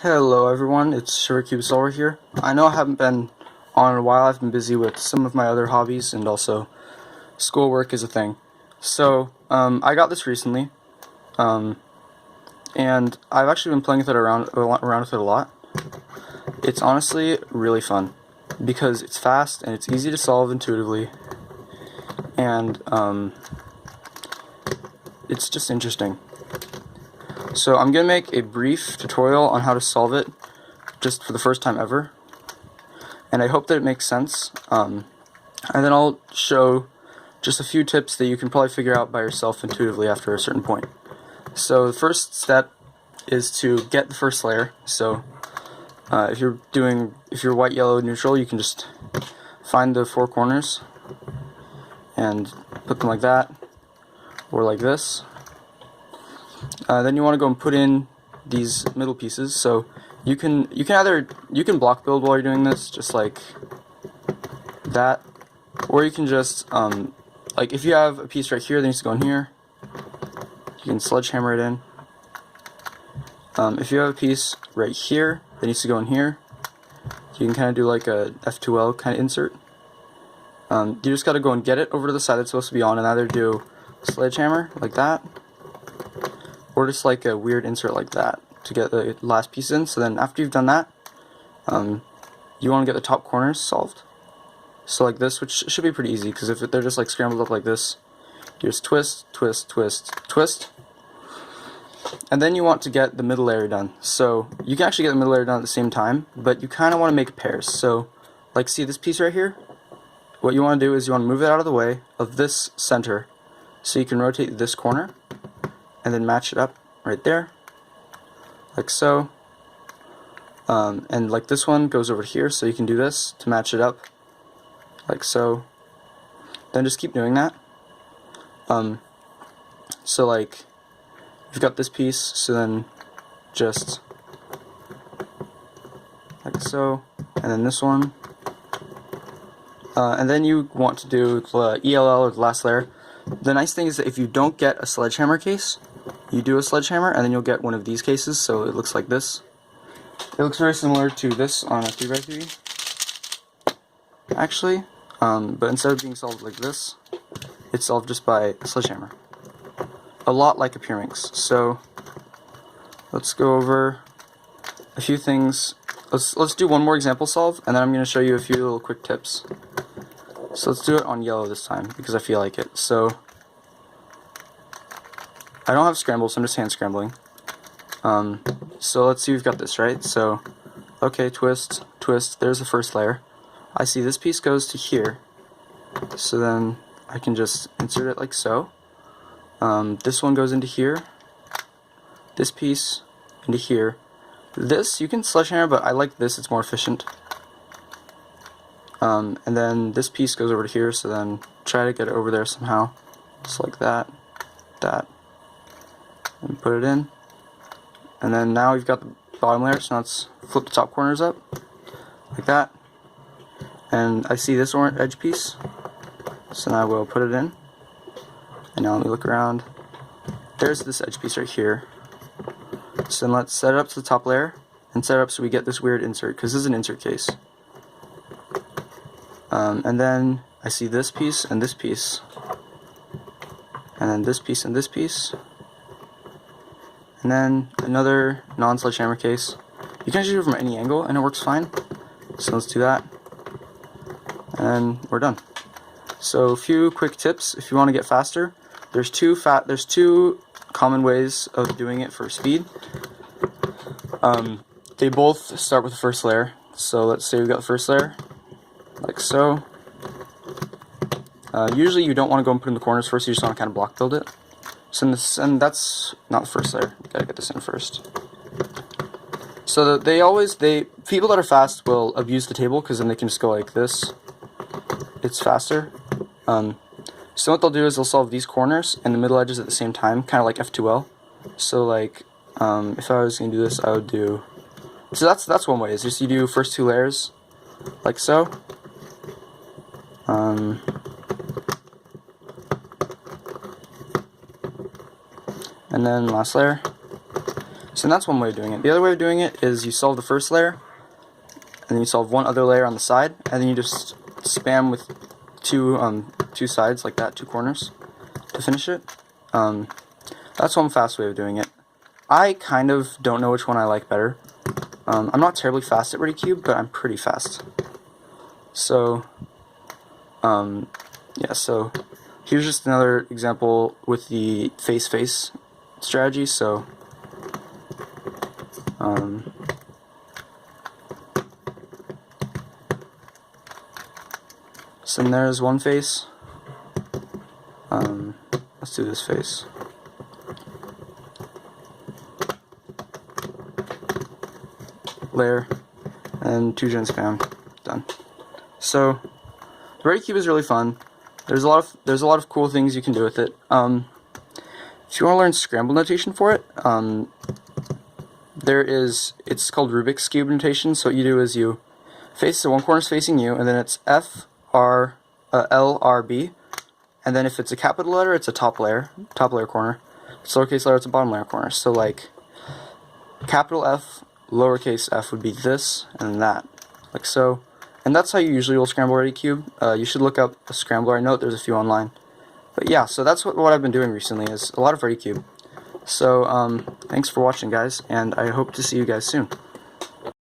Hello everyone, it's camcuber here. I know I haven't been on in a while. I've been busy with some of my other hobbies, and also schoolwork is a thing. So I got this recently, and I've actually been playing with it around with it a lot. It's honestly really fun because it's fast and it's easy to solve intuitively, and it's just interesting. So I'm going to make a brief tutorial on how to solve it just for the first time ever, and I hope that it makes sense, and then I'll show just a few tips that you can probably figure out by yourself intuitively after a certain point. So the first step is to get the first layer. So if you're white, yellow, neutral, you can just find the four corners and put them like that, or like this. Then you want to go and put in these middle pieces. So you can block build while you're doing this, just like that, or you can just like if you have a piece right here that needs to go in here, you can sledgehammer it in. If you have a piece right here that needs to go in here, you can kind of do like a F2L kind of insert. You just got to go and get it over to the side that's supposed to be on, and either do sledgehammer like that, or just like a weird insert like that to get the last piece in. So then after you've done that, you want to get the top corners solved. So like this, which should be pretty easy, because if they're just like scrambled up like this, you just twist, twist, twist, twist. And then you want to get the middle layer done. So you can actually get the middle layer done at the same time, but you kind of want to make pairs. So like, see this piece right here? What you want to do is you want to move it out of the way of this center, so you can rotate this corner and then match it up right there, like so. And like this one goes over here, so you can do this to match it up, like so. Then just keep doing that. So like, you've got this piece, so then just like so, and then this one. And then you want to do the ELL, or the last layer. The nice thing is that if you don't get a sledgehammer case, you do a sledgehammer, and then you'll get one of these cases, so it looks like this. It looks very similar to this on a 3x3, actually, but instead of being solved like this, it's solved just by a sledgehammer. A lot like a Pyraminx. So let's go over a few things. Let's do one more example solve, and then I'm going to show you a few little quick tips. So let's do it on yellow this time, because I feel like it. So I don't have scramble, so I'm just hand scrambling. So let's see, we've got this, right? So, okay, twist, twist, there's the first layer. I see this piece goes to here, so then I can just insert it like so. This one goes into here, this piece into here. This, you can sledgehammer, but I like this, it's more efficient. And then this piece goes over to here, so then try to get it over there somehow. Just like that, and put it in. And then now you've got the bottom layer, so now let's flip the top corners up, like that. And I see this orange edge piece, so now we'll put it in. And now let me look around. There's this edge piece right here. So then let's set it up to the top layer, and set it up so we get this weird insert, because this is an insert case. And then I see this piece, and then this piece, and this piece. And then another non-sledgehammer case. You can actually do it from any angle, and it works fine. So let's do that. And we're done. So a few quick tips if you want to get faster. There's two common ways of doing it for speed. They both start with the first layer. So let's say we've got the first layer, like so. Usually you don't want to go and put in the corners first, you just want to kind of block build it. So and that's not the first layer, you gotta get this in first. So that people that are fast will abuse the table, because then they can just go like this. It's faster. So what they'll do is they'll solve these corners and the middle edges at the same time, kind of like F2L. So like, if I was going to do this, I would do, so that's one way, is just you do first two layers, like so. And then last layer. So that's one way of doing it. The other way of doing it is you solve the first layer, and then you solve one other layer on the side, and then you just spam with two sides like that, two corners, to finish it. That's one fast way of doing it. I kind of don't know which one I like better. I'm not terribly fast at Redi, but I'm pretty fast. So, yeah, so here's just another example with the face-face strategy. So, so there's one face. Let's do this face. Layer, and 2 gen spam. Done. So the Redi is really fun. There's a lot of cool things you can do with it. If you want to learn scramble notation for it, it's called Rubik's Cube notation. So what you do is you face the one corner is facing you, and then it's F R L R B, and then if it's a capital letter, it's a top layer corner. If it's lowercase letter, it's a bottom layer corner. So like capital F, lowercase f would be this and that, like so. And that's how you usually will scramble Redi. You should look up a scrambler. I know there's a few online. But yeah, so that's what I've been doing recently, is a lot of Redi. So thanks for watching, guys, and I hope to see you guys soon.